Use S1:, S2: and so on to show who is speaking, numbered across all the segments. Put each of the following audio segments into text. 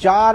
S1: 4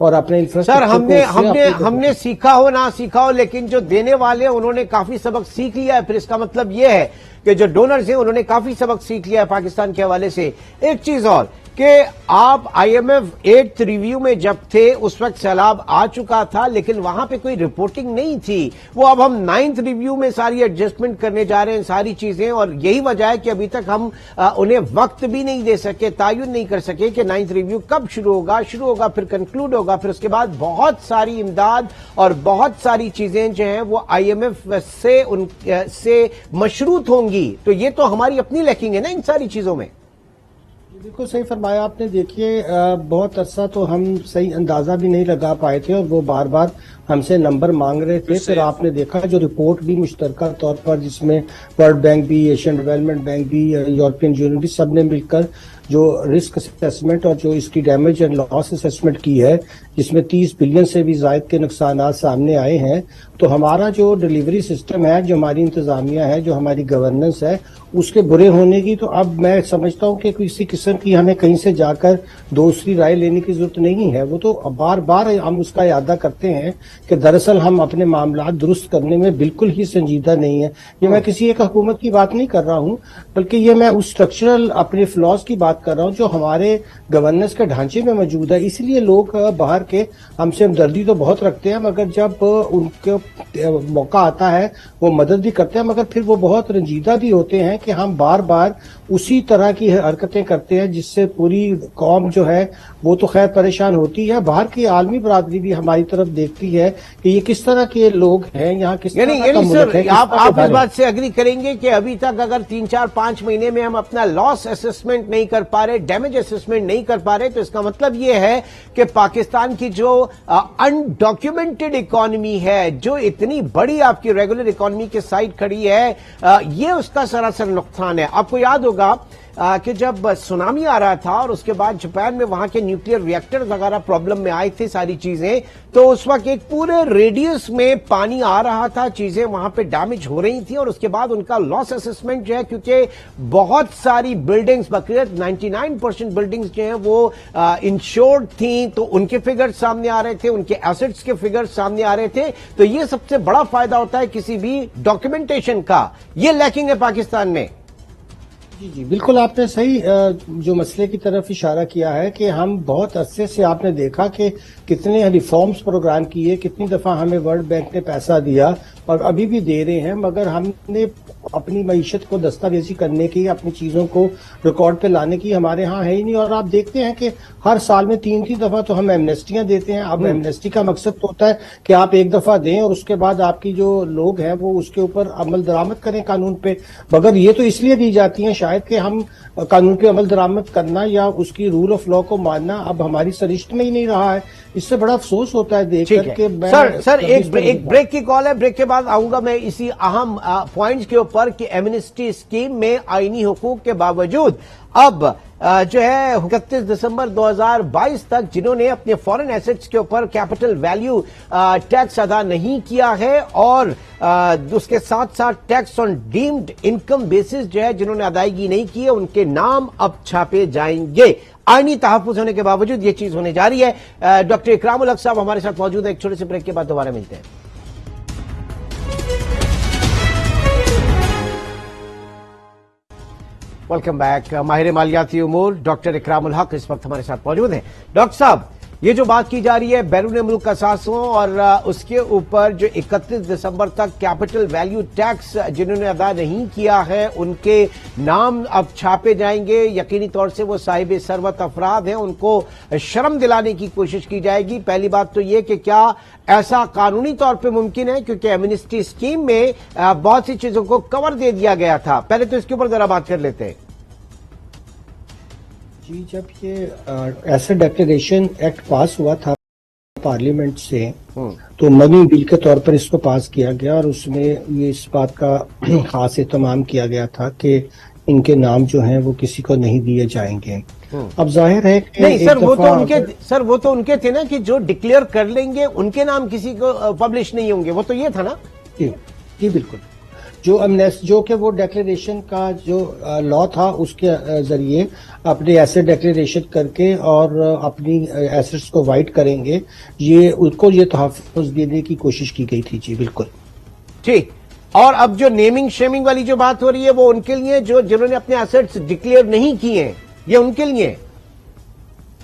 S2: اور اپنے
S1: سر ہم نے سیکھا ہو نہ سیکھا ہو، لیکن جو دینے والے ہیں انہوں نے کافی سبق سیکھ لیا ہے. پھر اس کا مطلب یہ ہے کہ جو ڈونرز ہیں انہوں نے کافی سبق سیکھ لیا ہے پاکستان کے حوالے سے. ایک چیز اور کہ آپ I am F 8th review میں جب تھے اس وقت سیلاب آ چکا تھا، لیکن وہاں پہ کوئی رپورٹنگ نہیں تھی. وہ اب ہم 9th ریویو میں ساری ایڈجسٹمنٹ کرنے جا رہے ہیں ساری چیزیں، اور یہی وجہ ہے کہ ابھی تک ہم انہیں وقت بھی نہیں دے سکے، تعین نہیں کر سکے کہ 9th ریویو کب شروع ہوگا پھر کنکلوڈ ہوگا. پھر اس کے بعد بہت ساری امداد اور بہت ساری چیزیں جو ہیں وہ آئی ایم ایف سے مشروط ہوں گی. تو یہ تو ہماری اپنی لیکنگ ہے نا ان ساری چیزوں میں.
S2: بالکل صحیح فرمایا آپ نے. دیکھیے بہت عرصہ تو ہم صحیح اندازہ بھی نہیں لگا پائے تھے اور وہ بار بار ہم سے نمبر مانگ رہے تھے. پھر آپ نے دیکھا جو رپورٹ بھی مشترکہ طور پر جس میں ورلڈ بینک بھی، ایشین ڈیولپمنٹ بینک بھی، یورپین یونین بھی، سب نے مل کر جو رسک اسیسمنٹ اور جو اس کی ڈیمیج اینڈ لاس اسیسمنٹ کی ہے، جس میں 30 بلین سے بھی زائد کے نقصانات سامنے آئے ہیں. تو ہمارا جو ڈیلیوری سسٹم ہے، جو ہماری انتظامیہ ہے، جو ہماری گورننس ہے، اس کے برے ہونے کی تو اب میں سمجھتا ہوں کہ کسی قسم کی ہمیں کہیں سے جا کر دوسری رائے لینے کی ضرورت نہیں ہے. وہ تو بار بار ہم اس کا اعادہ کرتے ہیں کہ دراصل ہم اپنے معاملات درست کرنے میں بالکل ہی سنجیدہ نہیں ہیں. یہ میں کسی ایک حکومت کی بات نہیں کر رہا ہوں، بلکہ یہ میں اس اسٹرکچرل اپنے فلاز کی بات کر رہا ہوں جو ہمارے گورننس کے ڈھانچے میں موجود ہے. اس لیے لوگ باہر کے ہم سے ہمدردی تو بہت رکھتے ہیں، مگر جب ان کے موقع آتا ہے وہ مدد بھی کرتے ہیں، مگر پھر وہ بہت رنجیدہ بھی ہوتے ہیں کہ ہم بار بار اسی طرح کی حرکتیں کرتے ہیں جس سے پوری قوم جو ہے وہ تو خیر پریشان ہوتی ہے. باہر کی عالمی برادری بھی ہماری طرف دیکھتی ہے کہ یہ کس طرح کے لوگ ہیں، یہاں کس طرح کا ملک ہے.
S1: آپ اس بات سے اگری کریں گے کہ ابھی تک اگر 3-4-5 مہینے میں ہم اپنا لاس اسسمنٹ نہیں کر پا رہے، ڈیمیج اسسمنٹ نہیں کر پا رہے، تو اس کا مطلب یہ ہے کہ پاکستان کی جو انڈاکیومنٹڈ اکانومی ہے، جو اتنی بڑی آپ کی ریگولر اکانومی کے سائڈ کھڑی ہے، یہ اس کا سراسر نقصان ہے. آپ کو یاد ہوگا کہ جب سونامی آ رہا تھا اور اس کے بعد جاپان میں وہاں کے نیوکلیئر ریئیکٹر وغیرہ پرابلم میں آئے تھے ساری چیزیں، تو اس وقت ایک پورے ریڈیس میں پانی آ رہا تھا، چیزیں وہاں پہ ڈیمیج ہو رہی تھیں، اور اس کے بعد ان کا لاس اسسمنٹ جو ہے، کیونکہ بہت ساری بلڈنگز بقیت 99% بلڈنگز جو ہیں وہ انشورڈ تھیں، تو ان کے فگرز سامنے آ رہے تھے، ان کے ایسٹس کے فگرز سامنے آ رہے تھے. تو یہ سب سے بڑا فائدہ ہوتا ہے کسی بھی ڈاکیومنٹیشن کا. یہ لیکنگ ہے پاکستان میں.
S2: جی بالکل آپ نے صحیح جو مسئلے کی طرف اشارہ کیا ہے کہ ہم بہت عرصے سے آپ نے دیکھا کہ کتنے ریفارمز پروگرام کیے، کتنی دفعہ ہمیں ورلڈ بینک نے پیسہ دیا اور ابھی بھی دے رہے ہیں، مگر ہم نے اپنی معیشت کو دستاویزی کرنے کی، اپنی چیزوں کو ریکارڈ پہ لانے کی ہمارے ہاں ہے ہی نہیں. اور آپ دیکھتے ہیں کہ ہر سال میں 3 دفعہ تو ہم ایمنیسٹیاں دیتے ہیں. اب ایمنیسٹی کا مقصد تو ہوتا ہے کہ آپ ایک دفعہ دیں اور اس کے بعد آپ کی جو لوگ ہیں وہ اس کے اوپر عمل درآمد کریں قانون پہ، مگر یہ تو اس لیے دی جاتی ہیں شاید کہ ہم قانون پہ عمل درآمد کرنا یا اس کی رول آف لا کو ماننا اب ہماری سرشت میں ہی نہیں رہا ہے. اس سے بڑا افسوس ہوتا ہے دیکھ کر کہ
S1: سر ایک بریک کی کال ہے، بریک کے بعد آؤں گا میں اسی اہم پوائنٹس کے اوپر کہ ایمنسٹی اسکیم میں آئینی حقوق کے باوجود اب جو ہے 31 دسمبر 2022 تک جنہوں نے اپنے فورن ایسٹس کے اوپر کیپٹل ویلیو ٹیکس ادا نہیں کیا ہے، اور اس کے ساتھ ساتھ tax on deemed income basis جو ہے جنہوں نے ادائیگی نہیں کی ہے، ان کے نام اب چھاپے جائیں گے. آئینی تحفظ ہونے کے باوجود یہ چیز ہونے جا رہی ہے. ڈاکٹر اکرام الحق صاحب ہمارے ساتھ موجود ہیں. ایک چھوٹے سے بریک کے بعد دوبارہ ملتے ہیں. Welcome back. ماہر مالیاتی امور ڈاکٹر اکرام الحق اس وقت ہمارے ساتھ موجود ہیں. ڈاکٹر صاحب، یہ جو بات کی جا رہی ہے بیرون ملک اثاثوں اور اس کے اوپر جو 31 دسمبر تک کیپٹل ویلیو ٹیکس جنہوں نے ادا نہیں کیا ہے ان کے نام اب چھاپے جائیں گے، یقینی طور سے وہ صاحب ثروت افراد ہیں، ان کو شرم دلانے کی کوشش کی جائے گی. پہلی بات تو یہ کہ کیا ایسا قانونی طور پہ ممکن ہے، کیونکہ ایمنسٹی اسکیم میں بہت سی چیزوں کو کور دے دیا گیا تھا. پہلے تو اس کے اوپر ذرا بات کر لیتے ہیں.
S2: جی، جب یہ ایسٹ ڈیکلیریشن ایکٹ پاس ہوا تھا پارلیمنٹ سے تو منی بل کے طور پر اس کو پاس کیا گیا، اور اس میں یہ اس بات کا خاص اہتمام کیا گیا تھا کہ ان کے نام جو ہیں وہ کسی کو نہیں دیے جائیں گے. اب ظاہر ہے کہ
S1: نہیں سر، وہ تو ان کے تھے نا کہ جو ڈکلیئر کر لیں گے ان کے نام کسی کو پبلش نہیں ہوں گے، وہ تو یہ تھا نا.
S2: جی بالکل. جو کہ وہ ڈیکلیریشن کا جو لا تھا اس کے ذریعے اپنے ایسٹ ڈیکلیریشن کر کے اور اپنی ایسٹس کو وائٹ کریں گے، یہ ان کو یہ تحفظ دینے کی کوشش کی گئی تھی. جی بالکل
S1: ٹھیک. اور اب جو نیمنگ شیمنگ والی جو بات ہو رہی ہے وہ ان کے لیے جنہوں نے اپنے ایسٹس ڈکلیئر نہیں کیے ہیں، یہ ان کے لیے.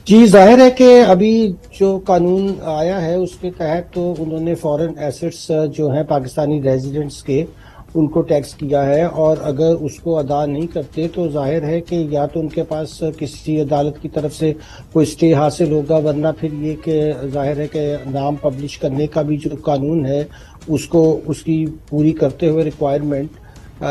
S2: جی ظاہر ہے کہ ابھی جو قانون آیا ہے اس کے تحت تو انہوں نے فورن ایسٹس جو ہیں پاکستانی ریزیڈنٹس کے ان کو ٹیکس کیا ہے، اور اگر اس کو ادا نہیں کرتے تو ظاہر ہے کہ یا تو ان کے پاس کسی عدالت کی طرف سے کوئی اسٹے حاصل ہوگا، ورنہ پھر یہ کہ ظاہر ہے کہ نام پبلش کرنے کا بھی جو قانون ہے اس کی پوری کرتے ہوئے ریکوائرمنٹ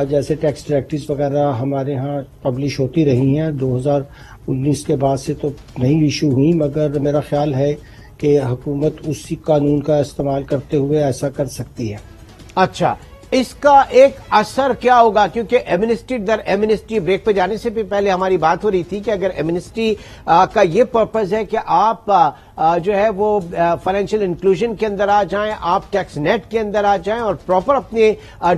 S2: جیسے ٹیکس ڈائریکٹریز وغیرہ ہمارے ہاں پبلش ہوتی رہی ہیں. 2019 کے بعد سے تو نہیں ایشو ہوئی، مگر میرا خیال ہے کہ حکومت اسی قانون کا استعمال کرتے ہوئے ایسا کر سکتی ہے.
S1: اچھا، اس کا ایک اثر کیا ہوگا؟ کیونکہ ایمنسٹی در ایمنسٹی، بریک پہ جانے سے بھی پہلے ہماری بات ہو رہی تھی کہ اگر ایمنسٹی کا یہ پرپز ہے کہ آپ جو ہے وہ فائنینشیل انکلوژن کے اندر آ جائیں، آپ ٹیکس نیٹ کے اندر آ جائیں اور پراپر اپنے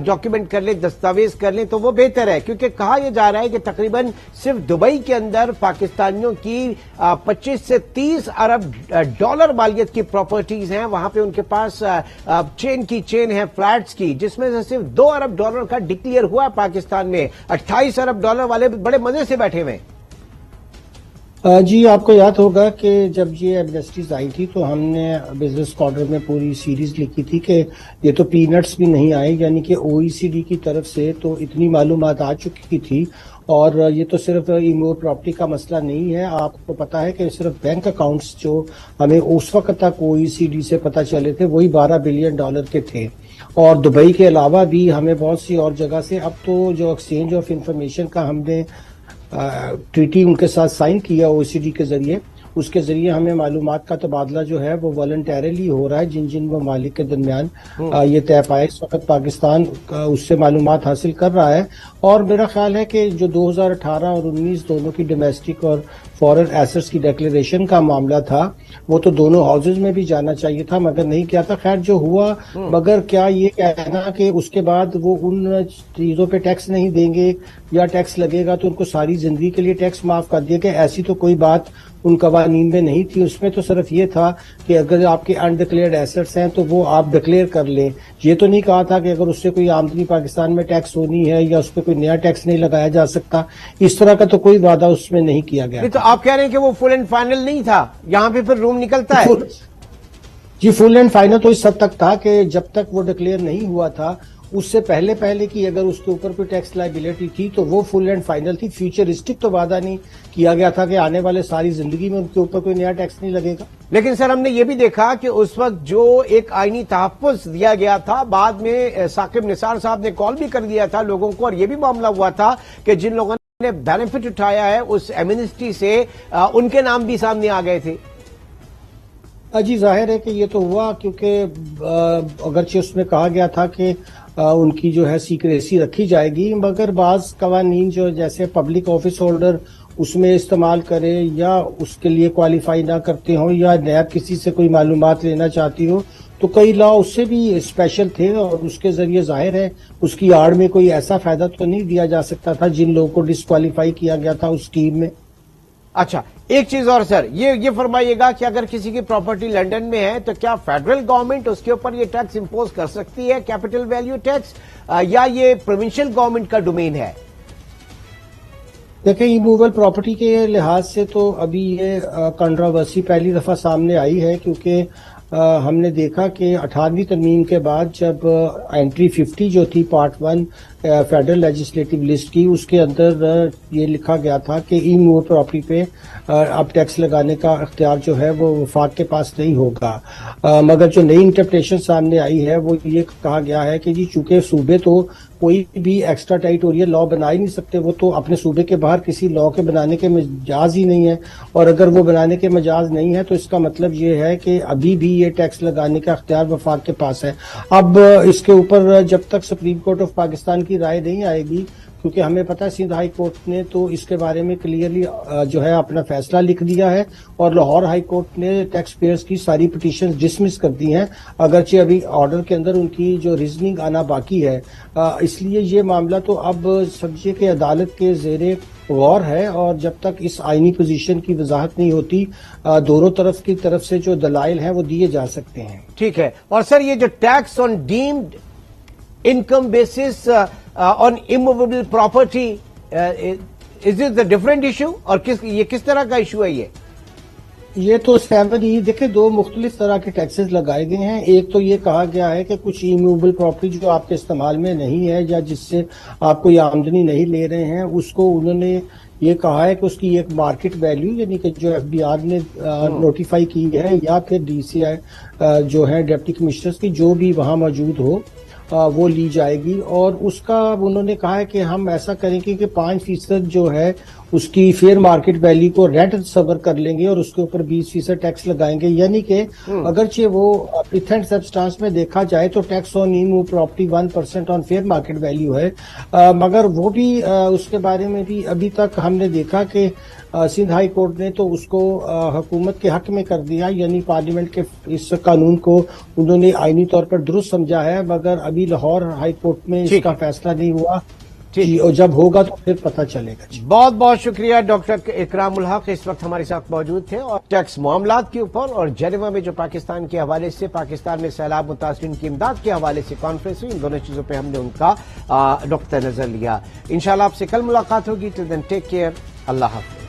S1: ڈاکیومنٹ کر لیں، دستاویز کر لیں، تو وہ بہتر ہے. کیونکہ کہا یہ جا رہا ہے کہ تقریباً صرف دبئی کے اندر پاکستانیوں کی 25 سے 30 ارب ڈالر مالیت کی پراپرٹیز ہیں. وہاں پہ ان کے پاس چین کی چین ہے فلیٹس کی، جس میں سے صرف 2 ارب ڈالر کا ڈکلیئر ہوا ہے پاکستان میں. 28 ارب ڈالر والے بڑے مزے سے بیٹھے ہوئے.
S2: جی آپ کو یاد ہوگا کہ جب یہ ایمنسٹیز آئی تھی تو ہم نے بزنس کارنر میں پوری سیریز لکھی تھی کہ یہ تو پی نٹس بھی نہیں آئے، یعنی کہ OECD کی طرف سے تو اتنی معلومات آ چکی تھی. اور یہ تو صرف ایمور پراپرٹی کا مسئلہ نہیں ہے، آپ کو پتا ہے کہ صرف بینک اکاؤنٹس جو ہمیں اس وقت تک OECD سے پتا چلے تھے وہی 12 بلین ڈالر کے تھے. اور دبئی کے علاوہ بھی ہمیں بہت سی اور جگہ سے، اب تو جو ایکسچینج آف انفارمیشن کا ہم نے ٹریٹی ان کے ساتھ سائن کیا OECD کے ذریعے، اس کے ذریعے ہمیں معلومات کا تبادلہ جو ہے وہ والنٹیرلی ہو رہا ہے. جن ممالک کے درمیان یہ طے پائے، اس وقت پاکستان اس سے معلومات حاصل کر رہا ہے. اور میرا خیال ہے کہ جو 2018 اور 19 دونوں کی ڈومیسٹک اور فورن ایسٹس کی ڈیکلیریشن کا معاملہ تھا وہ تو دونوں ہاؤسز میں بھی جانا چاہیے تھا مگر نہیں کیا تھا. خیر جو ہوا، مگر کیا یہ کہنا کہ اس کے بعد وہ ان چیزوں پہ ٹیکس نہیں دیں گے یا ٹیکس لگے گا تو ان کو ساری زندگی کے لیے ٹیکس معاف کر دیا گیا، ایسی تو کوئی بات ان قوانین میں نہیں تھی. اس میں تو صرف یہ تھا کہ اگر آپ کے انڈکلیئرڈ ایسٹس ہیں تو وہ آپ ڈکلیئر کر لیں. یہ تو نہیں کہا تھا کہ اگر اس سے کوئی آمدنی پاکستان میں ٹیکس ہونی ہے یا اس پہ کوئی نیا ٹیکس نہیں لگایا جا سکتا، اس طرح کا تو کوئی وعدہ اس میں نہیں کیا گیا.
S1: تو آپ کہہ رہے ہیں کہ وہ فل اینڈ فائنل نہیں تھا، یہاں پہ پھر روم نکلتا ہے.
S2: جی فل اینڈ فائنل تو اس حد تک تھا کہ جب تک وہ ڈکلیئر نہیں ہوا تھا اس سے پہلے کی اگر اس کے اوپر کوئی ٹیکس لائبلٹی تھی تو وہ فل اینڈ فائنل تھی. فیوچرسٹک تو وعدہ نہیں کیا گیا تھا کہ آنے والے ساری زندگی میں ان کے اوپر کوئی نیا ٹیکس نہیں لگے گا.
S1: لیکن سر ہم نے یہ بھی دیکھا کہ اس وقت جو ایک آئینی تحفظ دیا گیا تھا، بعد میں ثاقب نثار صاحب نے کال بھی کر دیا تھا لوگوں کو، اور یہ بھی معاملہ ہوا تھا کہ جن لوگوں نے بینیفٹ اٹھایا ہے اس ایمنسٹی سے ان کے نام بھی سامنے آ گئے تھے.
S2: جی ظاہر ہے کہ یہ تو ہوا، کیونکہ اگرچہ اس میں کہا گیا تھا کہ ان کی جو ہے سیکریسی رکھی جائے گی، مگر بعض قوانین جو جیسے پبلک آفس ہولڈر اس میں استعمال کرے یا اس کے لیے کوالیفائی نہ کرتے ہوں یا نیب کسی سے کوئی معلومات لینا چاہتی ہو تو کئی لا اس سے بھی اسپیشل تھے، اور اس کے ذریعے ظاہر ہے اس کی آڑ میں کوئی ایسا فائدہ تو نہیں دیا جا سکتا تھا جن لوگوں کو ڈسکوالیفائی کیا گیا تھا اس اسکیم میں.
S1: اچھا ایک چیز اور سر، یہ فرمائیے گا کہ اگر کسی کی پراپرٹی لنڈن میں ہے تو کیا فیڈرل گورنمنٹ اس کے اوپر یہ ٹیکس امپوز کر سکتی ہے، کیپٹل ویلیو ٹیکس، یا یہ پروونشل گورنمنٹ کا ڈومین ہے؟
S2: دیکھیں ایموول پراپرٹی کے لحاظ سے تو ابھی یہ کنٹروورسی پہلی دفعہ سامنے آئی ہے، کیونکہ ہم نے دیکھا کہ 18ویں ترمیم کے بعد جب انٹری 50 جو تھی پارٹ 1 فیڈرل لیجسلیٹو لسٹ کی، اس کے اندر یہ لکھا گیا تھا کہ ای موور پراپرٹی پہ اب ٹیکس لگانے کا اختیار جو ہے وہ وفاق کے پاس نہیں ہوگا. مگر جو نئی انٹرپریٹیشن سامنے آئی ہے وہ یہ کہا گیا ہے کہ جی چونکہ صوبے تو کوئی بھی ایکسٹرا ٹیریٹوریل لا بنا ہی نہیں سکتے، وہ تو اپنے صوبے کے باہر کسی لا کے بنانے کے مجاز ہی نہیں ہے، اور اگر وہ بنانے کے مجاز نہیں ہے تو اس کا مطلب یہ ہے کہ ابھی بھی یہ ٹیکس لگانے کا اختیار وفاق کے پاس ہے. اب اس کے اوپر جب تک سپریم کورٹ آف پاکستان کی رائے نہیں آئے گی کیونکہ ہمیں پتا ہے سندھ ہائی کورٹ نے تو اس کے بارے میں کلیئرلی جو ہے اپنا فیصلہ لکھ دیا ہے، اور لاہور ہائی کورٹ نے ٹیکس پیئرز کی ساری پٹیشن ڈسمس کر دی ہیں، اگرچہ ابھی آرڈر کے اندر ان کی جو ریزننگ آنا باقی ہے۔ اس لیے یہ معاملہ تو اب سمجھیے کہ عدالت کے زیر غور ہے، اور جب تک اس آئینی پوزیشن کی وضاحت نہیں ہوتی دونوں طرف سے جو دلائل ہیں وہ دیے جا سکتے ہیں۔
S1: ٹھیک ہے، اور سر یہ جو tax on deemed income basis on immovable property, is it the different issue, اور یہ کس طرح کا ایشو ہے؟
S2: یہ تو 7 دیکھیں 2 مختلف طرح کے ٹیکسز لگائے گئے ہیں۔ ایک تو یہ کہا گیا ہے کہ کچھ ای موویبل پراپرٹی جو آپ کے استعمال میں نہیں ہے یا جس سے آپ کوئی آمدنی نہیں لے رہے ہیں، اس کو انہوں نے یہ کہا ہے کہ اس کی ایک مارکیٹ ویلیو یعنی کہ جو ایف بی آر نے نوٹیفائی کی ہے یا پھر ڈی سی آئی جو ہے ڈپٹی کمشنرز کی جو بھی وہاں موجود ہو وہ لی جائے گی، اور اس کا انہوں نے کہا ہے کہ ہم ایسا کریں گے کہ 5% جو ہے اس کی فیئر مارکیٹ ویلیو کو رینٹ تصور کر لیں گے اور اس کے اوپر 20% ٹیکس لگائیں گے، یعنی کہ اگرچہ وہ پریتھنٹ سبسٹانس میں دیکھا جائے تو ٹیکس آن ای موو پراپرٹی 1% آن فیئر مارکیٹ ویلیو ہے، مگر وہ بھی اس کے بارے میں بھی ابھی تک ہم نے دیکھا کہ سندھ ہائی کورٹ نے تو اس کو حکومت کے حق میں کر دیا، یعنی پارلیمنٹ کے اس قانون کو انہوں نے آئینی طور پر درست سمجھا ہے، مگر ابھی لاہور ہائی کورٹ میں اس کا فیصلہ نہیں ہوا، اور جب ہوگا تو پھر پتہ چلے گا۔
S1: بہت بہت شکریہ ڈاکٹر اکرام الحق، اس وقت ہمارے ساتھ موجود تھے، اور ٹیکس معاملات کے اوپر اور جنیوا میں جو پاکستان کے حوالے سے پاکستان میں سیلاب متاثرین کی امداد کے حوالے سے کانفرنس ہوئی، ان دونوں چیزوں پہ ہم نے ان کا نقطہ نظر لیا۔ انشاءاللہ آپ سے کل ملاقات ہوگی، ٹل دین ٹیک کیئر، اللہ حافظ۔